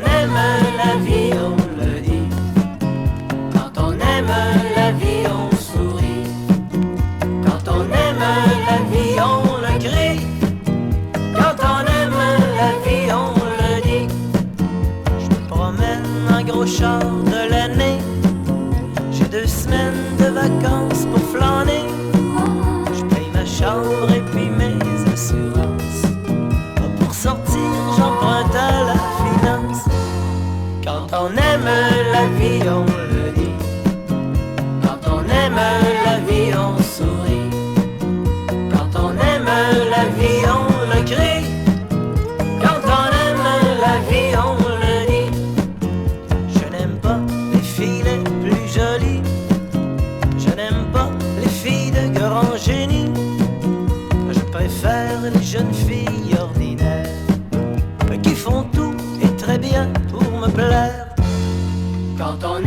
aime la vie, on le dit. Quand on aime la vie, on sourit. Quand on aime la vie, on le crie. Quand on aime la vie, on le dit. Je me promène en gros char de l'année. J'ai 2 semaines de vacances pour flâner. Je paye ma chambre et puis mes assurances. Pour sortir, j'emprunte à la finance. Quand on aime la vie, on le dit. Quand on aime la vie, on sourit. Quand on aime la vie, on le crie. Quand on aime la vie, on le dit. Je n'aime pas les filles les plus jolies. Je n'aime pas les filles de grand génie. Je préfère les jeunes filles ordinaires qui font tout et très bien pour me plaire. Quand on